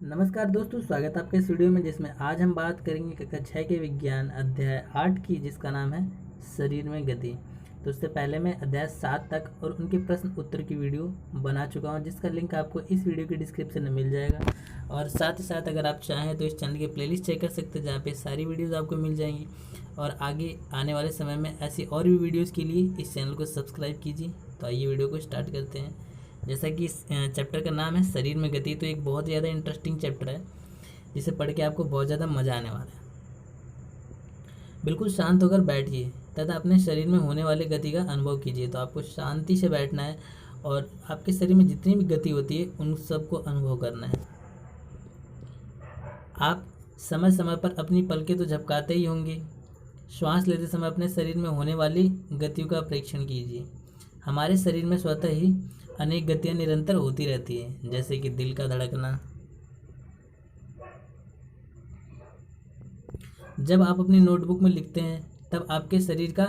नमस्कार दोस्तों, स्वागत है आपके इस वीडियो में जिसमें आज हम बात करेंगे कक्षा 6 के विज्ञान अध्याय 8 की, जिसका नाम है शरीर में गति। तो उससे पहले मैं अध्याय 7 तक और उनके प्रश्न उत्तर की वीडियो बना चुका हूं, जिसका लिंक आपको इस वीडियो की डिस्क्रिप्शन में मिल जाएगा। और साथ ही साथ अगर आप चाहें तो इस चैनल की प्लेलिस्ट चेक कर सकते हैं, जहाँ पे सारी वीडियोज़ आपको मिल जाएंगी। और आगे आने वाले समय में ऐसी और भी वीडियोज़ के लिए इस चैनल को सब्सक्राइब कीजिए। तो आइए वीडियो को स्टार्ट करते हैं। जैसा कि इस चैप्टर का नाम है शरीर में गति, तो एक बहुत ज़्यादा इंटरेस्टिंग चैप्टर है जिसे पढ़ के आपको बहुत ज़्यादा मज़ा आने वाला है। बिल्कुल शांत होकर बैठिए तथा अपने शरीर में होने वाली गति का अनुभव कीजिए। तो आपको शांति से बैठना है और आपके शरीर में जितनी भी गति होती है उन सबको अनुभव करना है। आप समय समय पर अपनी पलकें तो झपकाते ही होंगे। श्वास लेते समय अपने शरीर में होने वाली गतियों का परीक्षण कीजिए। हमारे शरीर में स्वतः ही अनेक गतियाँ निरंतर होती रहती हैं, जैसे कि दिल का धड़कना। जब आप अपनी नोटबुक में लिखते हैं तब आपके शरीर का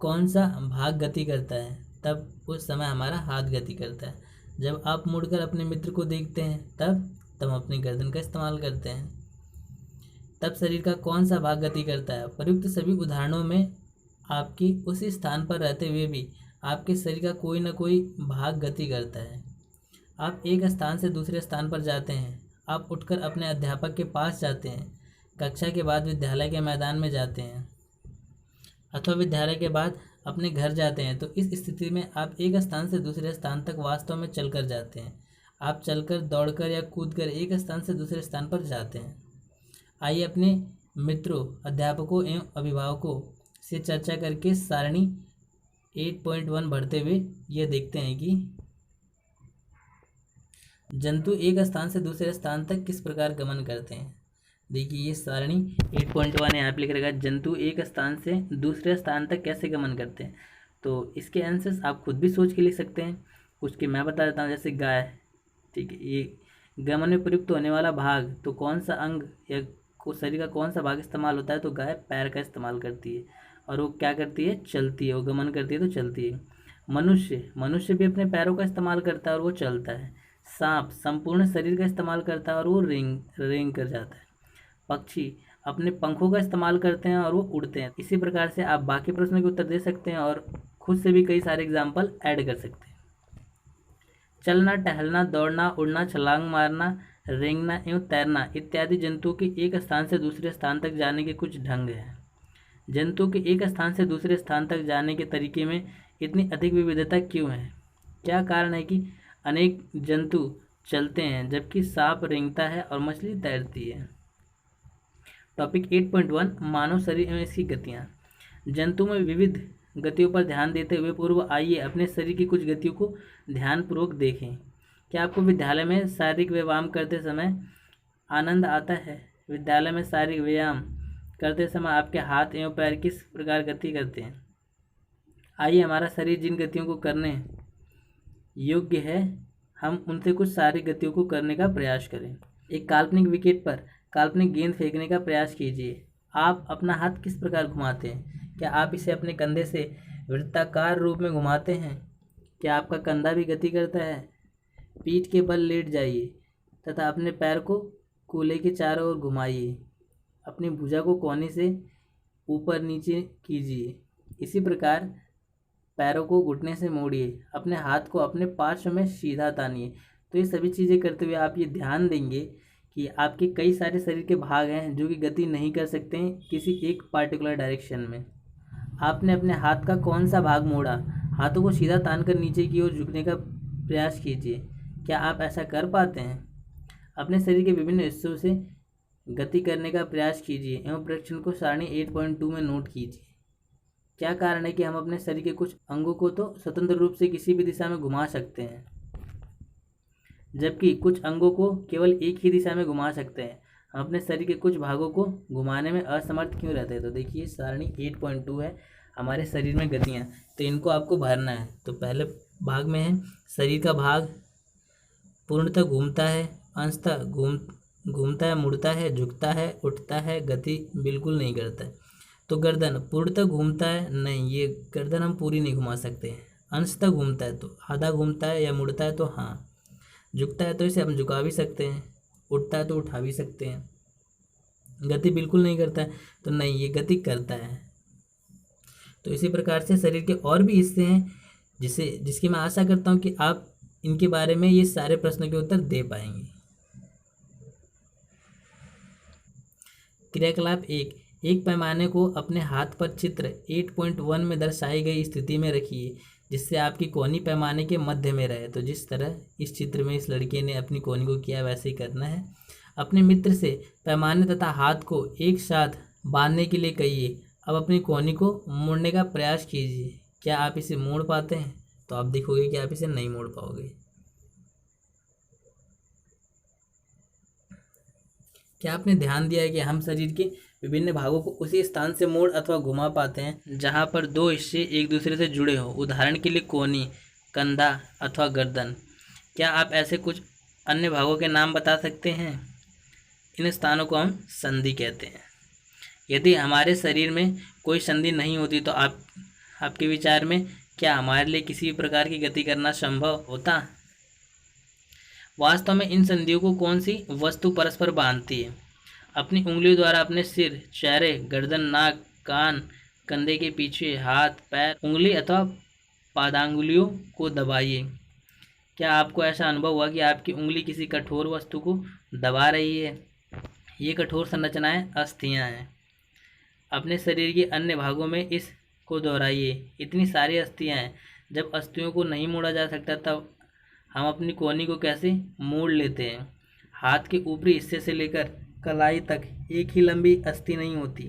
कौन सा भाग गति करता है? तब उस समय हमारा हाथ गति करता है। जब आप मुड़कर अपने मित्र को देखते हैं तब अपनी गर्दन का इस्तेमाल करते हैं। तब शरीर का कौन सा भाग गति करता है? प्रयुक्त सभी उदाहरणों में आपकी उसी स्थान पर रहते हुए भी आपके शरीर का कोई न कोई भाग गति करता है। आप एक स्थान से दूसरे स्थान पर जाते हैं। आप उठकर अपने अध्यापक के पास जाते हैं। कक्षा के बाद विद्यालय के मैदान में जाते हैं अथवा विद्यालय के बाद अपने घर जाते हैं। तो इस स्थिति में आप एक स्थान से दूसरे स्थान तक वास्तव में चलकर जाते हैं। आप चलकर, दौड़कर या कूदकर एक स्थान से दूसरे स्थान पर जाते हैं। आइए अपने मित्रों, अध्यापकों एवं अभिभावकों से चर्चा करके सारणी 8.1 बढ़ते हुए यह देखते हैं कि जंतु एक स्थान से दूसरे स्थान तक किस प्रकार गमन करते हैं। देखिए, ये सारणी 8.1 है। यहाँ पे लिख रखा है जंतु एक स्थान से दूसरे स्थान तक कैसे गमन करते हैं। तो इसके आंसर्स आप खुद भी सोच के लिख सकते हैं। कुछ के मैं बता देता हूँ, जैसे गाय। ठीक है, ये गमन में प्रयुक्त होने वाला भाग, तो कौन सा अंग या शरीर का कौन सा भाग इस्तेमाल होता है? तो गाय पैर का इस्तेमाल करती है और वो क्या करती है? चलती है। वो गमन करती है तो चलती है। मनुष्य भी अपने पैरों का इस्तेमाल करता है और वो चलता है। सांप संपूर्ण शरीर का इस्तेमाल करता है और वो रेंग कर जाता है। पक्षी अपने पंखों का इस्तेमाल करते हैं और वो उड़ते हैं। इसी प्रकार से आप बाकी प्रश्नों के उत्तर दे सकते हैं और खुद से भी कई सारे एग्जाम्पल ऐड कर सकते हैं। चलना, टहलना, दौड़ना, उड़ना, छलांग मारना, रेंगना एवं तैरना इत्यादि जंतुओं के एक स्थान से दूसरे स्थान तक जाने के कुछ ढंग हैं। जंतुओं के एक स्थान से दूसरे स्थान तक जाने के तरीके में इतनी अधिक विविधता क्यों है? क्या कारण है कि अनेक जंतु चलते हैं जबकि सांप रेंगता है और मछली तैरती है? टॉपिक 8.1 मानव शरीर एवं इसकी गतियाँ। जंतु में विविध गतियों पर ध्यान देते हुए पूर्व आइए अपने शरीर की कुछ गतियों को ध्यानपूर्वक देखें। क्या आपको विद्यालय में शारीरिक व्यायाम करते समय आनंद आता है? विद्यालय में शारीरिक व्यायाम करते समय आपके हाथ एवं पैर किस प्रकार गति करते हैं? आइए हमारा शरीर जिन गतियों को करने योग्य है, हम उनसे कुछ शारीरिक गतियों को करने का प्रयास करें। एक काल्पनिक विकेट पर काल्पनिक गेंद फेंकने का प्रयास कीजिए। आप अपना हाथ किस प्रकार घुमाते हैं? क्या आप इसे अपने कंधे से वृत्ताकार रूप में घुमाते हैं? क्या आपका कंधा भी गति करता है? पीठ के बल लेट जाइए तथा अपने पैर को कूल्हे के चारों ओर घुमाइए। अपनी भुजा को कोहनी से ऊपर नीचे कीजिए। इसी प्रकार पैरों को घुटने से मोड़िए। अपने हाथ को अपने पार्श्व में सीधा तानिए। तो ये सभी चीज़ें करते हुए आप ये ध्यान देंगे कि आपके कई सारे शरीर के भाग हैं जो कि गति नहीं कर सकते हैं किसी एक पार्टिकुलर डायरेक्शन में। आपने अपने हाथ का कौन सा भाग मोड़ा? हाथों को सीधा तानकर नीचे की ओर झुकने का प्रयास कीजिए। क्या आप ऐसा कर पाते हैं? अपने शरीर के विभिन्न हिस्सों से गति करने का प्रयास कीजिए एवं परीक्षण को सारणी 8.2 में नोट कीजिए। क्या कारण है कि हम अपने शरीर के कुछ अंगों को तो स्वतंत्र रूप से किसी भी दिशा में घुमा सकते हैं, जबकि कुछ अंगों को केवल एक ही दिशा में घुमा सकते हैं? हम अपने शरीर के कुछ भागों को घुमाने में असमर्थ क्यों रहते हैं? तो देखिए, सारणी 8.2 है हमारे शरीर में गतियाँ, तो इनको आपको भरना है। तो पहले भाग में है शरीर का भाग पूर्णतः घूमता है, अंशतः घूमता है, मुड़ता है, झुकता है, उठता है, गति बिल्कुल नहीं करता है। तो गर्दन पूर्णतः घूमता है? नहीं, ये गर्दन हम पूरी नहीं घुमा सकते हैं। अंशतः घूमता है तो आधा घूमता है या मुड़ता है तो हाँ। झुकता है तो इसे हम झुका भी सकते हैं। उठता है तो उठा भी सकते हैं। गति बिल्कुल नहीं करता है तो नहीं, ये गति करता है। तो इसी प्रकार से शरीर के और भी हिस्से हैं जिसकी मैं आशा करता हूँ कि आप इनके बारे में ये सारे प्रश्नों के उत्तर दे पाएंगे। क्रियाकलाप एक पैमाने को अपने हाथ पर चित्र 8.1 में दर्शाई गई स्थिति में रखिए जिससे आपकी कोहनी पैमाने के मध्य में रहे। तो जिस तरह इस चित्र में इस लड़के ने अपनी कोहनी को किया वैसे ही करना है। अपने मित्र से पैमाने तथा हाथ को एक साथ बांधने के लिए कहिए। अब अपनी कोहनी को मोड़ने का प्रयास कीजिए। क्या आप इसे मोड़ पाते हैं? तो आप देखोगे कि आप इसे नहीं मोड़ पाओगे। क्या आपने ध्यान दिया है कि हम शरीर के विभिन्न भागों को उसी स्थान से मोड़ अथवा घुमा पाते हैं जहां पर दो हिस्से एक दूसरे से जुड़े हो। उदाहरण के लिए कोहनी, कंधा अथवा गर्दन। क्या आप ऐसे कुछ अन्य भागों के नाम बता सकते हैं? इन स्थानों को हम संधि कहते हैं। यदि हमारे शरीर में कोई संधि नहीं होती तो आपके विचार में क्या हमारे लिए किसी भी प्रकार की गति करना संभव होता? वास्तव में इन संधियों को कौन सी वस्तु परस्पर बांधती है? अपनी उंगलियों द्वारा अपने सिर, चेहरे, गर्दन, नाक, कान, कंधे के पीछे, हाथ, पैर, उंगली अथवा पादांगुलियों को दबाइए। क्या आपको ऐसा अनुभव हुआ कि आपकी उंगली किसी कठोर वस्तु को दबा रही है? ये कठोर संरचनाएं अस्थियां हैं। अपने शरीर के अन्य भागों में इसको दोहराइए। इतनी सारी अस्थियां हैं। जब अस्थियों को नहीं मोड़ा जा सकता तब हम अपनी कोहनी को कैसे मोड़ लेते हैं? हाथ के ऊपरी हिस्से से लेकर कलाई तक एक ही लंबी अस्थि नहीं होती।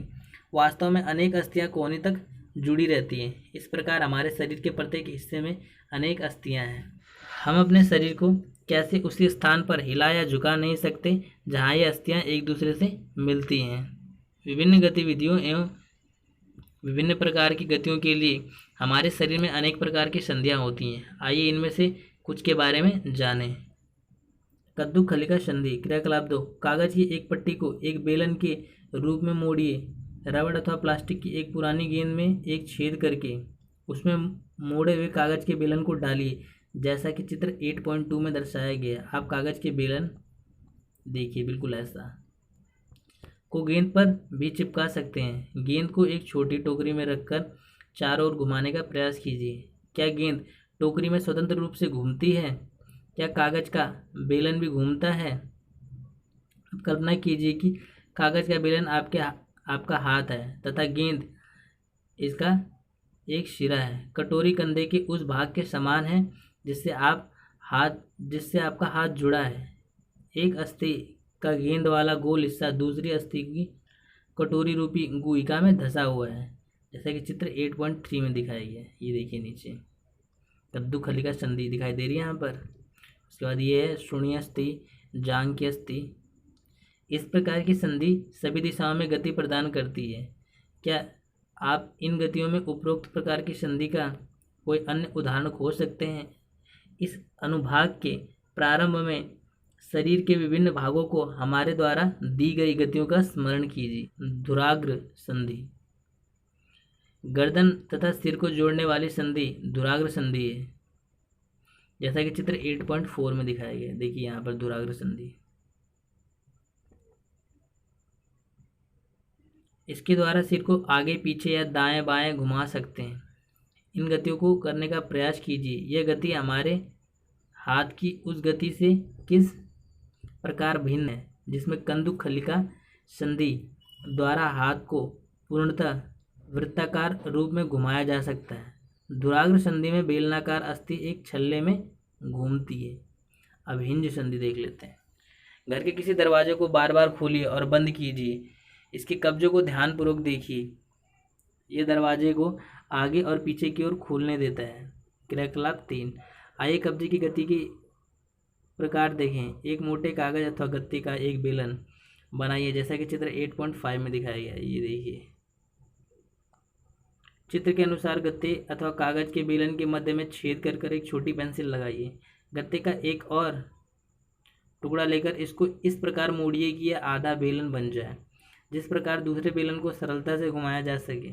वास्तव में अनेक अस्थियां कोहनी तक जुड़ी रहती हैं। इस प्रकार हमारे शरीर के प्रत्येक हिस्से में अनेक अस्थियां हैं। हम अपने शरीर को कैसे उसी स्थान पर हिला या झुका नहीं सकते जहां ये अस्थियां एक दूसरे से मिलती हैं। विभिन्न गतिविधियों एवं विभिन्न प्रकार की गतियों के लिए हमारे शरीर में अनेक प्रकार की संधियां होती हैं। आइए इनमें से कुछ के बारे में जानें। कद्दू खलिका संधि। क्रियाकलाप 2, कागज की एक पट्टी को एक बेलन के रूप में मोड़िए। रबड़ अथवा प्लास्टिक की एक पुरानी गेंद में एक छेद करके उसमें मोड़े हुए कागज के बेलन को डालिए जैसा कि चित्र 8.2 में दर्शाया गया। आप कागज के बेलन देखिए बिल्कुल ऐसा को गेंद पर भी चिपका सकते हैं। गेंद को एक छोटी टोकरी में रखकर चारों ओर घुमाने का प्रयास कीजिए। क्या गेंद टोकरी में स्वतंत्र रूप से घूमती है? क्या कागज का बेलन भी घूमता है? अब कल्पना कीजिए कि कागज का बेलन आपका हाथ है तथा गेंद इसका एक सिरा है। कटोरी कंधे के उस भाग के समान है जिससे आपका हाथ जुड़ा है। एक अस्थि का गेंद वाला गोल हिस्सा दूसरी अस्थि की कटोरी रूपी गुहिका में धंसा हुआ है जैसा कि चित्र 8.3 में दिखाया गया है। ये देखिए नीचे कद्दू खलिका संधि दिखाई दे रही है यहाँ पर। उसके बाद ये है शून्य अस्थि, जांग की अस्थि। इस प्रकार की संधि सभी दिशाओं में गति प्रदान करती है। क्या आप इन गतियों में उपरोक्त प्रकार की संधि का कोई अन्य उदाहरण खोज सकते हैं? इस अनुभाग के प्रारंभ में शरीर के विभिन्न भागों को हमारे द्वारा दी गई गतियों का स्मरण कीजिए। धुराग्र संधि। गर्दन तथा सिर को जोड़ने वाली संधि धुराग्र संधि है जैसा कि चित्र 8.4 में दिखाया गया है। देखिए यहाँ पर धुराग्र संधि। इसके द्वारा सिर को आगे पीछे या दाएं बाएं घुमा सकते हैं। इन गतियों को करने का प्रयास कीजिए। यह गति हमारे हाथ की उस गति से किस प्रकार भिन्न है जिसमें कद्दू खलिका संधि द्वारा हाथ को पूर्णतः वृत्ताकार रूप में घुमाया जा सकता है। धुराग्र संधि में बेलनाकार अस्थि एक छल्ले में घूमती है। अब हिंज संधि देख लेते हैं। घर के किसी दरवाजे को बार बार खोलिए और बंद कीजिए। इसके कब्जों को ध्यानपूर्वक देखिए। यह दरवाजे को आगे और पीछे की ओर खोलने देता है। क्रियाकलाप 3, आइए कब्जे की गति की प्रकार देखें। एक मोटे कागज अथवा गत्ते का एक बेलन बनाइए जैसा कि चित्र 8.5 में दिखाया गया है। ये देखिए चित्र के अनुसार गत्ते अथवा कागज के बेलन के मध्य में छेद कर एक छोटी पेंसिल लगाइए। गत्ते का एक और टुकड़ा लेकर इसको इस प्रकार मोड़िए कि यह आधा बेलन बन जाए जिस प्रकार दूसरे बेलन को सरलता से घुमाया जा सके।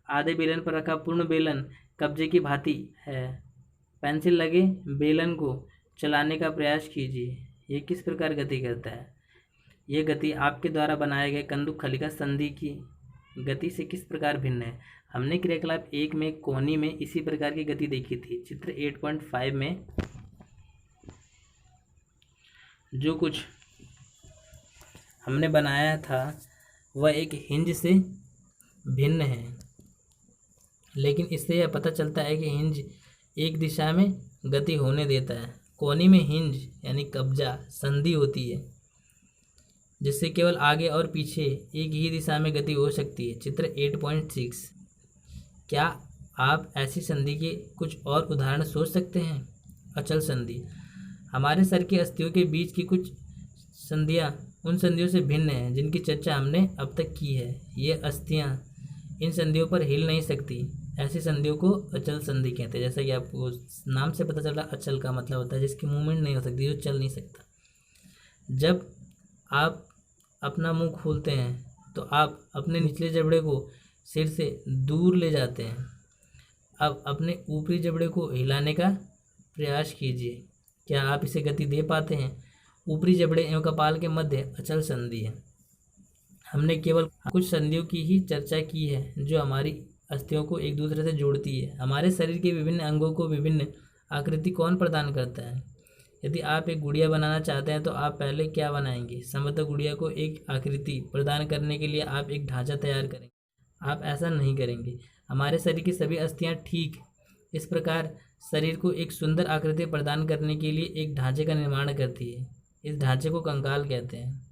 आधे बेलन पर रखा पूर्ण बेलन कब्जे की भांति है। पेंसिल लगे बेलन को चलाने का प्रयास कीजिए। ये किस प्रकार गति करता है? ये गति आपके द्वारा बनाए गए कंदुक खलिका संधि की गति से किस प्रकार भिन्न है? हमने क्रियाकलाप 1 में कोहनी में इसी प्रकार की गति देखी थी। चित्र 8.5 में जो कुछ हमने बनाया था वह एक हिंज से भिन्न है, लेकिन इससे यह पता चलता है कि हिंज एक दिशा में गति होने देता है। कोहनी में हिंज यानी कब्जा संधि होती है, जिससे केवल आगे और पीछे एक ही दिशा में गति हो सकती है। चित्र 8.6। क्या आप ऐसी संधि के कुछ और उदाहरण सोच सकते हैं? अचल संधि। हमारे सर की अस्थियों के बीच की कुछ संधियां उन संधियों से भिन्न हैं जिनकी चर्चा हमने अब तक की है। ये अस्थियां इन संधियों पर हिल नहीं सकती। ऐसी संधियों को अचल संधि कहते हैं। जैसा कि आपको नाम से पता चला, अचल का मतलब होता है जिसकी मूवमेंट नहीं हो सकती, जो चल नहीं सकता। जब आप अपना मुंह खोलते हैं तो आप अपने निचले जबड़े को सिर से दूर ले जाते हैं। अब अपने ऊपरी जबड़े को हिलाने का प्रयास कीजिए। क्या आप इसे गति दे पाते हैं? ऊपरी जबड़े एवं कपाल के मध्य अचल संधि है। हमने केवल कुछ संधियों की ही चर्चा की है जो हमारी अस्थियों को एक दूसरे से जोड़ती है। हमारे शरीर के विभिन्न अंगों को विभिन्न आकृति कौन प्रदान करता है? यदि आप एक गुड़िया बनाना चाहते हैं तो आप पहले क्या बनाएंगे? संभवतः गुड़िया को एक आकृति प्रदान करने के लिए आप एक ढांचा तैयार करेंगे। आप ऐसा नहीं करेंगे। हमारे शरीर की सभी अस्थियां ठीक इस प्रकार शरीर को एक सुंदर आकृति प्रदान करने के लिए एक ढांचे का निर्माण करती है। इस ढांचे को कंकाल कहते हैं।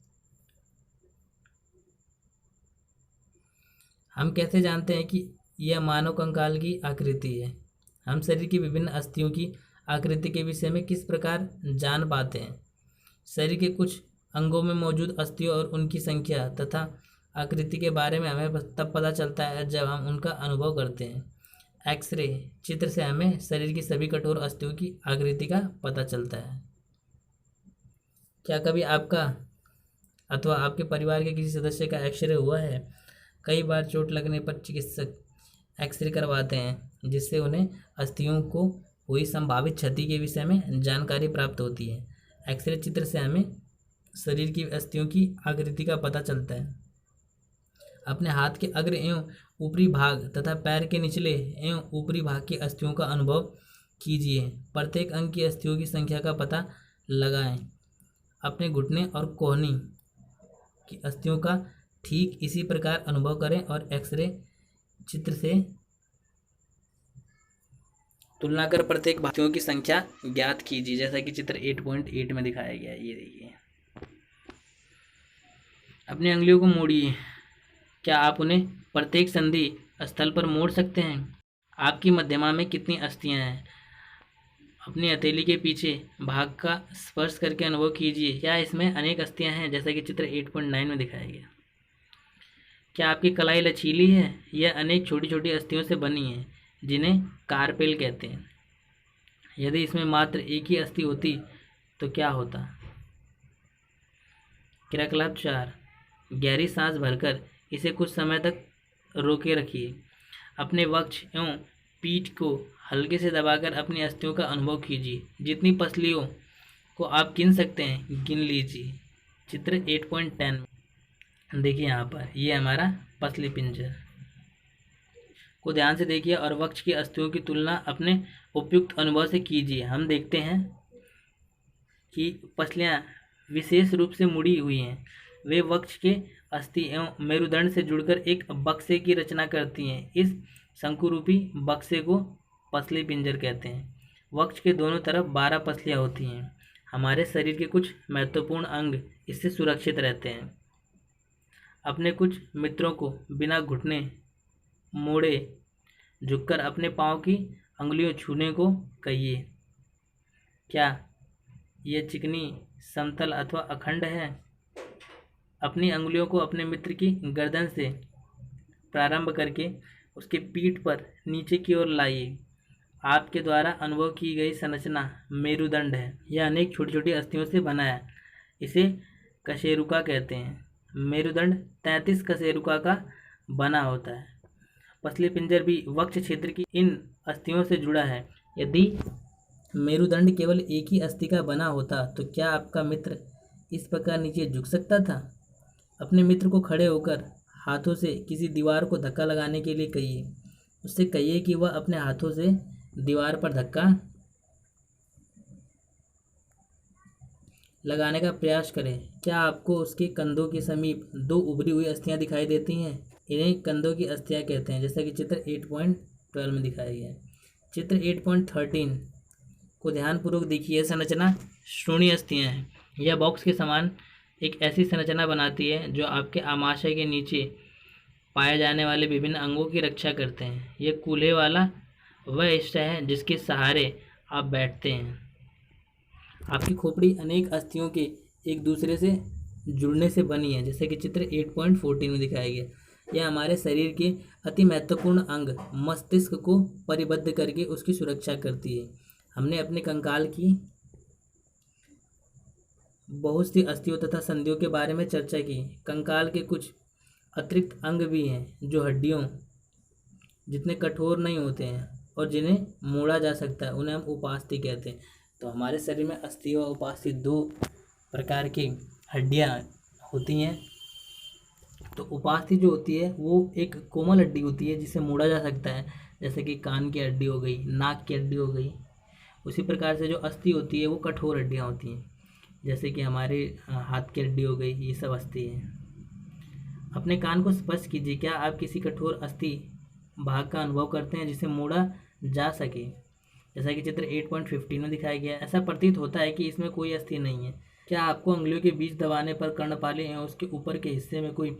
हम कैसे जानते हैं कि यह मानव कंकाल की आकृति है? हम शरीर की विभिन्न अस्थियों की आकृति के विषय में किस प्रकार जान पाते हैं? शरीर के कुछ अंगों में मौजूद अस्थियों और उनकी संख्या तथा आकृति के बारे में हमें तब पता चलता है जब हम उनका अनुभव करते हैं। एक्सरे चित्र से हमें शरीर की सभी कठोर अस्थियों की आकृति का पता चलता है। क्या कभी आपका अथवा आपके परिवार के किसी सदस्य का एक्सरे हुआ है? कई बार चोट लगने पर चिकित्सक एक्सरे करवाते हैं जिससे उन्हें अस्थियों को हुई संभावित क्षति के विषय में जानकारी प्राप्त होती है। एक्सरे चित्र से हमें शरीर की अस्थियों की आकृति का पता चलता है। अपने हाथ के अग्र एवं ऊपरी भाग तथा पैर के निचले एवं ऊपरी भाग की अस्थियों का अनुभव कीजिए। प्रत्येक अंग की अस्थियों की संख्या का पता लगाएं। अपने घुटने और कोहनी की अस्थियों का ठीक इसी प्रकार अनुभव करें और एक्सरे चित्र से तुलना कर प्रत्येक भागों की संख्या ज्ञात कीजिए, जैसा कि चित्र 8.8 में दिखाया गया है। ये देखिए, अपनी अंगुलियों को मोड़िए। क्या आप उन्हें प्रत्येक संधि स्थल पर मोड़ सकते हैं? आपकी मध्यमा में कितनी अस्थियां हैं? अपनी हथेली के पीछे भाग का स्पर्श करके अनुभव कीजिए। क्या इसमें अनेक अस्थियां हैं, जैसा कि चित्र 8.9 में दिखाया गया? क्या आपकी कलाई लचीली है? यह अनेक छोटी छोटी अस्थियों से बनी है जिन्हें कार्पेल कहते हैं। यदि इसमें मात्र एक ही अस्थि होती तो क्या होता? क्रियाकलाप 4, गहरी सांस भरकर इसे कुछ समय तक रोके रखिए। अपने वक्ष एवं पीठ को हल्के से दबाकर अपनी अस्थियों का अनुभव कीजिए। जितनी पसलियों को आप गिन सकते हैं गिन लीजिए। चित्र 8.10 में देखिए, यहाँ पर ये हमारा पसली पिंजर को ध्यान से देखिए और वक्ष की अस्थियों की तुलना अपने उपयुक्त अनुभव से कीजिए। हम देखते हैं कि पसलियाँ विशेष रूप से मुड़ी हुई हैं। वे वक्ष के अस्थि एवं मेरुदंड से जुड़कर एक बक्से की रचना करती हैं। इस शंकुरूपी बक्से को पसली पिंजर कहते हैं। वक्ष के दोनों तरफ 12 पसलियाँ होती हैं। हमारे शरीर के कुछ महत्वपूर्ण अंग इससे सुरक्षित रहते हैं। अपने कुछ मित्रों को बिना घुटने मोड़े झुककर अपने पाँव की अंगुलियों छूने को कहिए। क्या यह चिकनी, समतल अथवा अखंड है? अपनी अंगुलियों को अपने मित्र की गर्दन से प्रारंभ करके उसके पीठ पर नीचे की ओर लाइए। आपके द्वारा अनुभव की गई संरचना मेरुदंड है। यह अनेक छोटी छोटी अस्थियों से बना है। इसे कशेरुका कहते हैं। मेरुदंड 33 कशेरुका का बना होता है। पसली पिंजर भी वक्ष क्षेत्र की इन अस्थियों से जुड़ा है। यदि मेरुदंड केवल एक ही अस्थि का बना होता तो क्या आपका मित्र इस प्रकार नीचे झुक सकता था? अपने मित्र को खड़े होकर हाथों से किसी दीवार को धक्का लगाने के लिए कहिए। उससे कहिए कि वह अपने हाथों से दीवार पर धक्का लगाने का प्रयास करें। क्या आपको उसके कंधों के समीप दो उभरी हुई अस्थियां दिखाई देती हैं? इन्हें कंधों की अस्थियां कहते हैं, जैसा कि चित्र 8.12 में दिखाया गया है। चित्र 8.13 को ध्यानपूर्वक देखिए। संरचना श्रोणीय अस्थियां हैं। यह बॉक्स के समान एक ऐसी संरचना बनाती है जो आपके आमाशय के नीचे पाए जाने वाले विभिन्न अंगों की रक्षा करते हैं। यह कूल्हे वाला वह हिस्सा है जिसके सहारे आप बैठते हैं। आपकी खोपड़ी अनेक अस्थियों के एक दूसरे से जुड़ने से बनी है, जैसे कि चित्र 8.14 में दिखाया गया। यह हमारे शरीर के अति महत्वपूर्ण अंग मस्तिष्क को परिबद्ध करके उसकी सुरक्षा करती है। हमने अपने कंकाल की बहुत सी अस्थियों तथा संधियों के बारे में चर्चा की। कंकाल के कुछ अतिरिक्त अंग भी हैं जो हड्डियों जितने कठोर नहीं होते हैं और जिन्हें मोड़ा जा सकता है, उन्हें हम उपास्थि कहते हैं। तो हमारे शरीर में अस्थि और उपास्थि दो प्रकार की हड्डियां होती हैं। तो उपास्थि जो होती है वो एक कोमल हड्डी होती है जिसे मोड़ा जा सकता है, जैसे कि कान की हड्डी हो गई, नाक की हड्डी हो गई। उसी प्रकार से जो अस्थि होती है वो कठोर हड्डियाँ होती हैं, जैसे कि हमारे हाथ की हड्डी हो गई, ये सब अस्थि है। अपने कान को स्पर्श कीजिए। क्या आप किसी कठोर अस्थि भाग का अनुभव करते हैं जिसे मोड़ा जा सके? जैसा कि चित्र 8.15 में दिखाया गया। ऐसा प्रतीत होता है कि इसमें कोई अस्थि नहीं है। क्या आपको अंगुलियों के बीच दबाने पर कर्णपाली एवं उसके ऊपर के हिस्से में कोई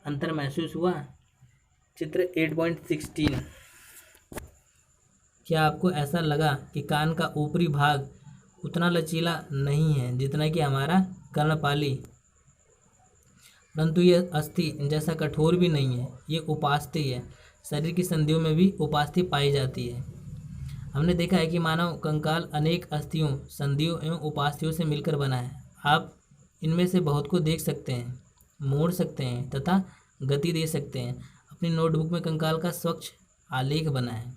अंतर महसूस हुआ? चित्र 8.16। क्या आपको ऐसा लगा कि कान का ऊपरी भाग उतना लचीला नहीं है जितना कि हमारा कर्णपाली, परंतु यह अस्थि जैसा कठोर भी नहीं है, ये उपास्थि है। शरीर की संधियों में भी उपास्थि पाई जाती है। हमने देखा है कि मानव कंकाल अनेक अस्थियों, संधियों एवं उपास्थियों से मिलकर बना है। आप इनमें से बहुत को देख सकते हैं, मोड़ सकते हैं तथा गति दे सकते हैं। अपनी नोटबुक में कंकाल का स्वच्छ आलेख बनाएं।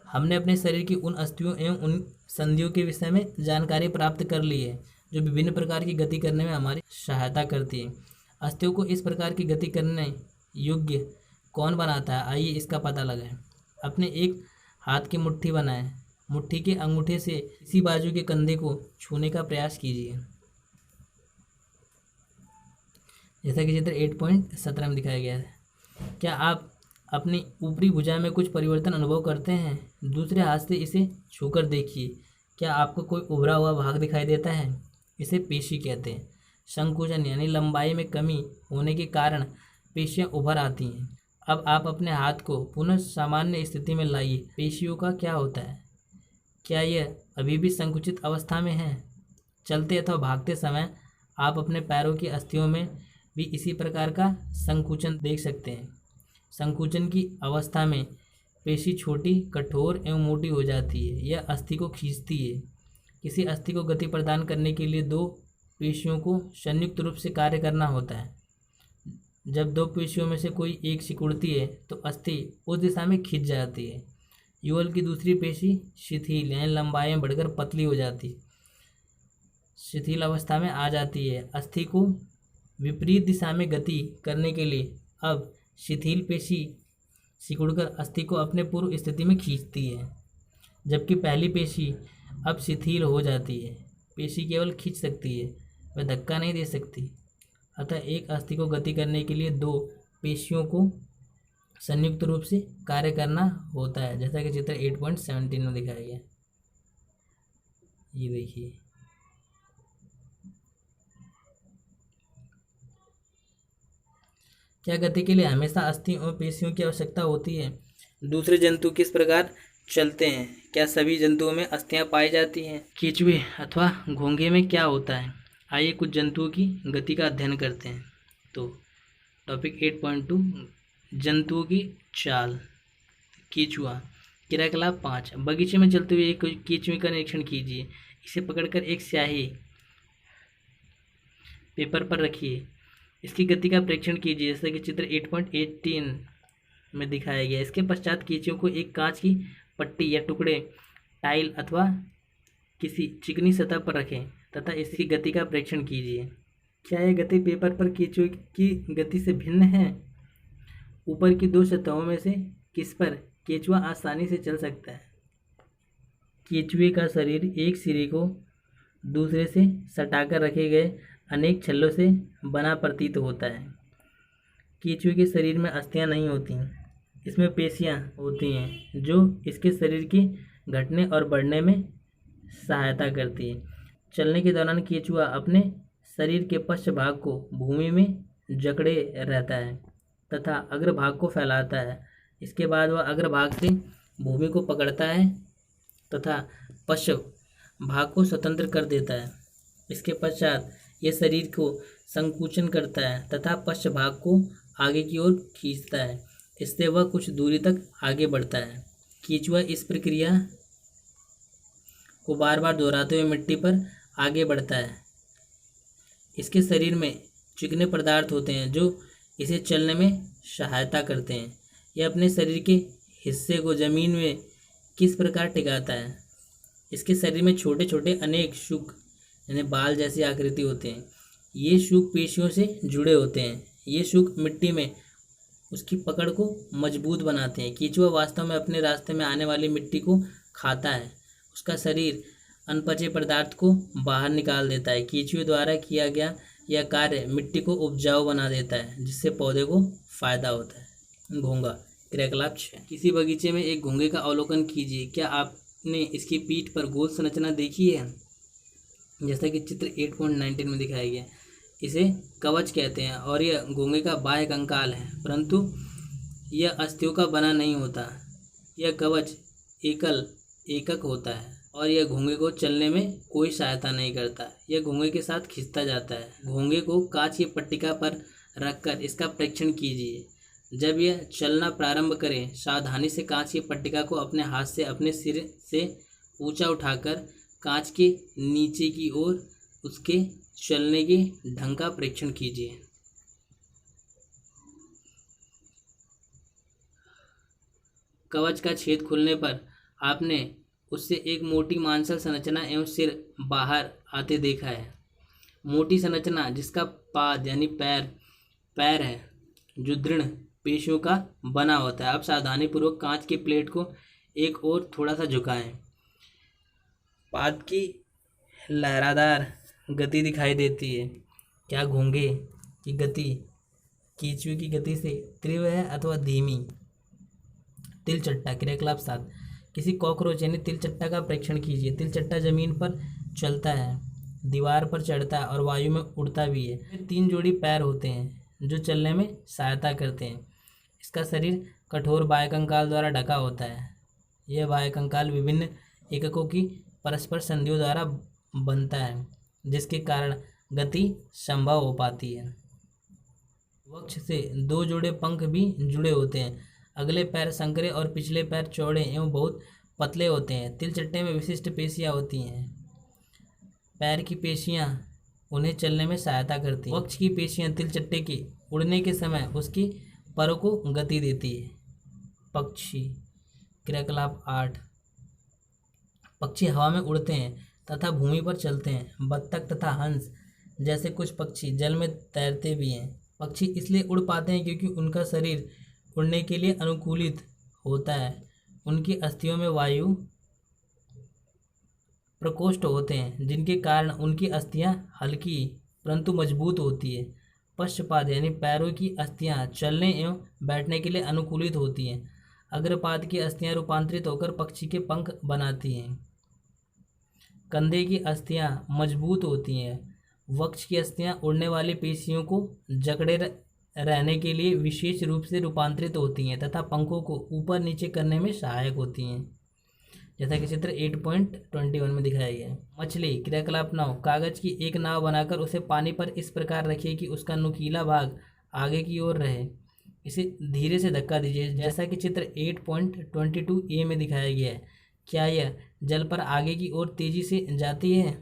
हमने अपने शरीर की उन अस्थियों एवं उन संधियों के विषय में जानकारी प्राप्त कर ली है जो विभिन्न प्रकार की गति करने में हमारी सहायता करती है। अस्थियों को इस प्रकार की गति करने योग्य कौन बनाता है? आइए इसका पता लगाएं। अपने एक हाथ की मुट्ठी बनाएं। मुट्ठी के अंगूठे से इसी बाजू के कंधे को छूने का प्रयास कीजिए, जैसा कि चित्र 8.17 में दिखाया गया है। क्या आप अपनी ऊपरी भुजा में कुछ परिवर्तन अनुभव करते हैं? दूसरे हाथ से इसे छूकर देखिए। क्या आपको कोई उभरा हुआ भाग दिखाई देता है? इसे पेशी कहते हैं। संकुचन यानी लंबाई में कमी होने के कारण पेशियां उभर आती हैं। अब आप अपने हाथ को पुनः सामान्य स्थिति में लाइए। पेशियों का क्या होता है? क्या यह अभी भी संकुचित अवस्था में है? चलते अथवा भागते समय आप अपने पैरों की अस्थियों में भी इसी प्रकार का संकुचन देख सकते हैं। संकुचन की अवस्था में पेशी छोटी, कठोर एवं मोटी हो जाती है। यह अस्थि को खींचती है। किसी अस्थि को गति प्रदान करने के लिए दो पेशियों को संयुक्त रूप से कार्य करना होता है। जब दो पेशियों में से कोई एक सिकुड़ती है तो अस्थि उस दिशा में खिंच जाती है। युगल की दूसरी पेशी शिथिल यानी लंबाई में बढ़कर पतली हो जाती है, शिथिल अवस्था में आ जाती है। अस्थि को विपरीत दिशा में गति करने के लिए अब शिथिल पेशी सिकुड़कर अस्थि को अपने पूर्व स्थिति में खींचती है, जबकि पहली पेशी अब शिथिल हो जाती है। पेशी केवल खींच सकती है, वह धक्का नहीं दे सकती। अतः एक अस्थि को गति करने के लिए दो पेशियों को संयुक्त रूप से कार्य करना होता है, जैसा कि चित्र 8.17 में दिखाया गया। ये देखिए, क्या गति के लिए हमेशा अस्थियों और पेशियों की आवश्यकता होती है? दूसरे जंतु किस प्रकार चलते हैं? क्या सभी जंतुओं में अस्थियां पाई जाती हैं? केंचुए अथवा घोंघे में क्या होता है? आइए कुछ जंतुओं की गति का अध्ययन करते हैं। तो टॉपिक 8.2 जंतुओं की चाल। केंचुआ। क्रियाकलाप 5। बगीचे में चलते हुए एक केंचुए का निरीक्षण कीजिए। इसे पकड़कर एक स्याही पेपर पर रखिए। इसकी गति का परीक्षण कीजिए, जैसे कि चित्र 8.18 में दिखाया गया। इसके पश्चात केंचुए को एक कांच की पट्टी या टुकड़े टाइल अथवा किसी चिकनी सतह पर रखें तथा इसकी गति का परीक्षण कीजिए। क्या यह गति पेपर पर केंचुए की गति से भिन्न है? ऊपर की दो सतहों में से किस पर केंचुआ आसानी से चल सकता है? केंचुए का शरीर एक सिरे को दूसरे से सटाकर रखे गए अनेक छल्लों से बना प्रतीत होता है। केंचुए के शरीर में अस्थियां नहीं होती, इसमें पेशियां होती हैं जो इसके शरीर के घटने और बढ़ने में सहायता करती है। चलने के दौरान केंचुआ अपने शरीर के पश्च भाग को भूमि में जकड़े रहता है तथा अग्रभाग को फैलाता है। इसके बाद वह अग्रभाग से भूमि को पकड़ता है तथा पश्च भाग को स्वतंत्र कर देता है। इसके पश्चात यह शरीर को संकुचन करता है तथा पश्च भाग को आगे की ओर खींचता है। इससे वह कुछ दूरी तक आगे बढ़ता है। केंचुआ इस प्रक्रिया को बार बार दोहराते हुए मिट्टी पर आगे बढ़ता है। इसके शरीर में चिकने पदार्थ होते हैं जो इसे चलने में सहायता करते हैं। यह अपने शरीर के हिस्से को जमीन में किस प्रकार टिकाता है? इसके शरीर में छोटे छोटे अनेक शुक यानी बाल जैसी आकृति होते हैं। ये शुक पेशियों से जुड़े होते हैं। ये शुक मिट्टी में उसकी पकड़ को मजबूत बनाते हैं। केंचुआ वास्तव में अपने रास्ते में आने वाली मिट्टी को खाता है। उसका शरीर अनपचे पदार्थ को बाहर निकाल देता है। केंचुए द्वारा किया गया यह कार्य मिट्टी को उपजाऊ बना देता है, जिससे पौधे को फायदा होता है। घोंगा। क्रियाकलाप 6। किसी बगीचे में एक घोंगे का अवलोकन कीजिए। क्या आपने इसकी पीठ पर गोल संरचना देखी है? जैसा कि चित्र 8.19 में दिखाया गया। इसे कवच कहते हैं और यह घोंगे का बाह्य कंकाल है, परंतु यह अस्थियों का बना नहीं होता। यह कवच एकक होता है और यह घोंगे को चलने में कोई सहायता नहीं करता। यह घोंगे के साथ खिंचता जाता है। घोंगे को कांच की पट्टिका पर रखकर इसका परीक्षण कीजिए। जब यह चलना प्रारंभ करे, सावधानी से कांच की पट्टिका को अपने हाथ से अपने सिर से ऊंचा उठाकर कांच के नीचे की ओर उसके चलने के ढंग का परीक्षण कीजिए। कवच का छेद खुलने पर आपने उससे एक मोटी मांसल संरचना एवं सिर बाहर आते देखा है। मोटी संरचना जिसका पाद यानी पैर है जो दृढ़ पेशियों का बना होता है। अब सावधानीपूर्वक कांच की प्लेट को एक ओर थोड़ा सा झुकाएं। पाद की लहरादार गति दिखाई देती है। क्या घोंगे की गति केंचुए की गति से तीव्र है अथवा धीमी? तिलचट्टा। क्रियाकलाप 7। किसी कॉकरोच यानी तिलचट्टा का परीक्षण कीजिए। तिलचट्टा जमीन पर चलता है, दीवार पर चढ़ता है और वायु में उड़ता भी है। 3 जोड़ी पैर होते हैं जो चलने में सहायता करते हैं। इसका शरीर कठोर बाह्य कंकाल द्वारा ढका होता है। यह बाह्य कंकाल विभिन्न एककों की परस्पर संधियों द्वारा बनता है, जिसके कारण गति संभव हो पाती है। वक्ष से 2 जोड़े पंख भी जुड़े होते हैं। अगले पैर संकरे और पिछले पैर चौड़े एवं बहुत पतले होते हैं। तिलचट्टे में विशिष्ट पेशियां होती हैं। पैर की पेशियां उन्हें चलने में सहायता करती हैं। वक्ष की पेशियां तिलचट्टे के उड़ने के समय उसकी परों को गति देती है। पक्षी। क्रियाकलाप 8। पक्षी हवा में उड़ते हैं तथा भूमि पर चलते हैं। बत्तख तथा हंस जैसे कुछ पक्षी जल में तैरते भी हैं। पक्षी इसलिए उड़ पाते हैं क्योंकि उनका शरीर उड़ने के लिए अनुकूलित होता है। उनकी अस्थियों में वायु प्रकोष्ठ होते हैं, जिनके कारण उनकी अस्थियां हल्की परंतु मजबूत होती है। पश्चपाद यानी पैरों की अस्थियां चलने एवं बैठने के लिए अनुकूलित होती हैं। अग्रपाद की अस्थियां रूपांतरित होकर पक्षी के पंख बनाती हैं। कंधे की अस्थियां मजबूत होती हैं। वक्ष की अस्थियां उड़ने वाली पेशियों को जकड़े रहने के लिए विशेष रूप से रूपांतरित होती हैं तथा पंखों को ऊपर नीचे करने में सहायक होती हैं, जैसा कि चित्र 8.21 में दिखाया गया है। मछली। क्रियाकलाप 9। कागज की एक नाव बनाकर उसे पानी पर इस प्रकार रखिए कि उसका नुकीला भाग आगे की ओर रहे। इसे धीरे से धक्का दीजिए, जैसा कि चित्र 8.22a में दिखाया गया है। क्या यह जल पर आगे की ओर तेजी से जाती है?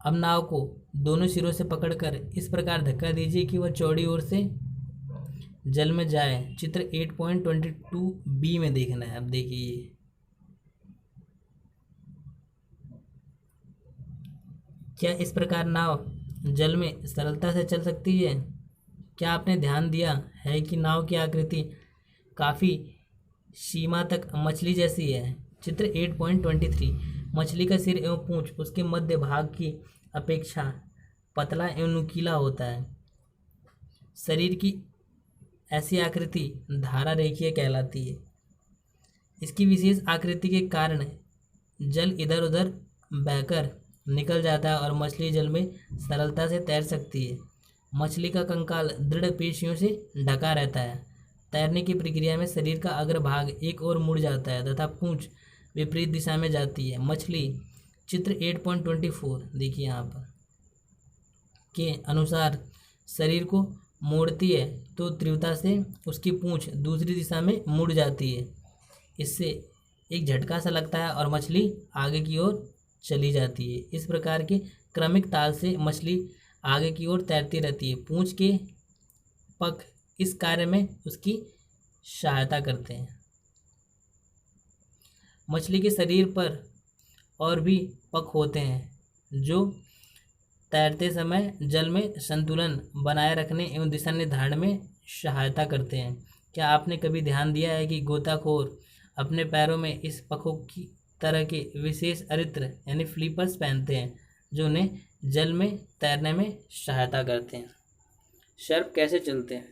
अब नाव को दोनों सिरों से पकड़कर इस प्रकार धक्का दीजिए कि वह चौड़ी ओर से जल में जाए। चित्र 8.22 में देखना है। अब देखिए, क्या इस प्रकार नाव जल में सरलता से चल सकती है? क्या आपने ध्यान दिया है कि नाव की आकृति काफ़ी सीमा तक मछली जैसी है? चित्र 8.23, मछली का सिर एवं पूंछ उसके मध्य भाग की अपेक्षा पतला एवं नुकीला होता है। शरीर की ऐसी आकृति धारा रेखीय कहलाती है। इसकी विशेष आकृति के कारण जल इधर उधर बहकर निकल जाता है और मछली जल में सरलता से तैर सकती है। मछली का कंकाल दृढ़ पेशियों से ढका रहता है। तैरने की प्रक्रिया में शरीर का अग्रभाग एक ओर मुड़ जाता है तथा पूंछ विपरीत दिशा में जाती है। मछली चित्र 8.24 देखिए यहाँ पर के अनुसार शरीर को मोड़ती है तो तीव्रता से उसकी पूंछ दूसरी दिशा में मुड़ जाती है। इससे एक झटका सा लगता है और मछली आगे की ओर चली जाती है। इस प्रकार के क्रमिक ताल से मछली आगे की ओर तैरती रहती है। पूंछ के पख इस कार्य में उसकी सहायता करते हैं। मछली के शरीर पर और भी पख होते हैं जो तैरते समय जल में संतुलन बनाए रखने एवं दिशा निर्धारण में सहायता करते हैं। क्या आपने कभी ध्यान दिया है कि गोताखोर अपने पैरों में इस पखों की तरह के विशेष अरित्र यानी फ्लिपर्स पहनते हैं जो उन्हें जल में तैरने में सहायता करते हैं। सर्प कैसे चलते हैं?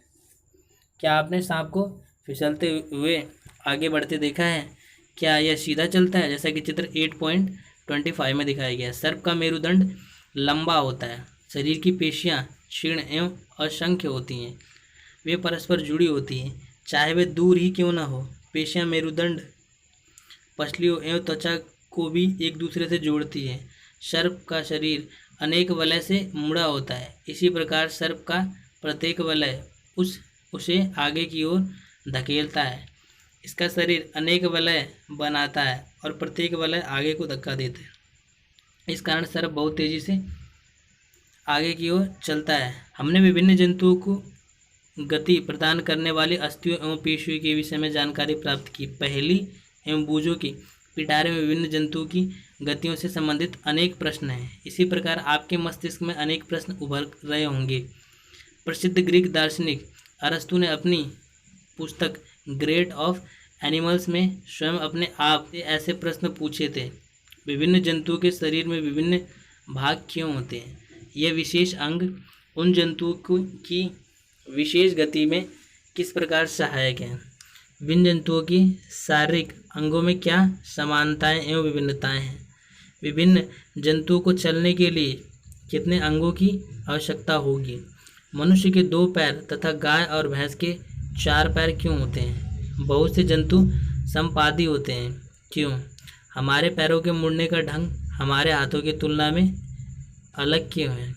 क्या आपने सांप को फिसलते हुए आगे बढ़ते देखा है? क्या यह सीधा चलता है जैसा कि चित्र 8.25 में दिखाया गया है? सर्प का मेरुदंड लंबा होता है। शरीर की पेशियां क्षीण एवं असंख्य होती हैं। वे परस्पर जुड़ी होती हैं, चाहे वे दूर ही क्यों न हो। पेशियां मेरुदंड, पसलियों एवं त्वचा को भी एक दूसरे से जोड़ती है। सर्प का शरीर अनेक वलय से मुड़ा होता है। इसी प्रकार सर्प का प्रत्येक वलय उसे आगे की ओर धकेलता है। इसका शरीर अनेक वलय बनाता है और प्रत्येक वलय आगे को धक्का देता है। इस कारण सर्प बहुत तेजी से आगे की ओर चलता है। हमने विभिन्न जंतुओं को गति प्रदान करने वाली अस्थियों एवं पेशियों के विषय में जानकारी प्राप्त की। पहेली एवं बूझों की पिटारे में विभिन्न जंतुओं की गतियों से संबंधित अनेक प्रश्न हैं। इसी प्रकार आपके मस्तिष्क में अनेक प्रश्न उभर रहे होंगे। प्रसिद्ध ग्रीक दार्शनिक अरस्तु ने अपनी पुस्तक ग्रेड ऑफ एनिमल्स में स्वयं अपने आप से ऐसे प्रश्न पूछे थे। विभिन्न जंतुओं के शरीर में विभिन्न भाग क्यों होते हैं? यह विशेष अंग उन जंतुओं की विशेष गति में किस प्रकार सहायक हैं? विभिन्न जंतुओं की शारीरिक अंगों में क्या समानताएं एवं विभिन्नताएं हैं? विभिन्न जंतुओं को चलने के लिए कितने अंगों की आवश्यकता होगी? मनुष्य के 2 पैर तथा गाय और भैंस के 4 पैर क्यों होते हैं? बहुत से जंतु संपादी होते हैं, क्यों? हमारे पैरों के मुड़ने का ढंग हमारे हाथों की तुलना में अलग क्यों है?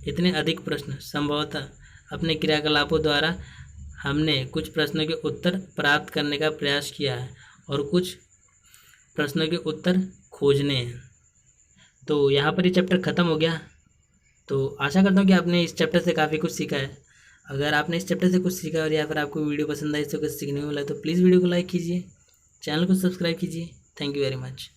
इतने अधिक प्रश्न संभवतः अपने क्रियाकलापों द्वारा हमने कुछ प्रश्नों के उत्तर प्राप्त करने का प्रयास किया है और कुछ प्रश्नों के उत्तर खोजने हैं। तो यहाँ पर ये चैप्टर ख़त्म हो गया। तो आशा करता हूँ कि आपने इस चैप्टर से काफ़ी कुछ सीखा है। अगर आपने इस चैप्टर से कुछ सीखा और या फिर आपको वीडियो पसंद आई, इससे कुछ सीखने को मिला, तो प्लीज़ वीडियो को लाइक कीजिए, चैनल को सब्सक्राइब कीजिए। Thank you very much.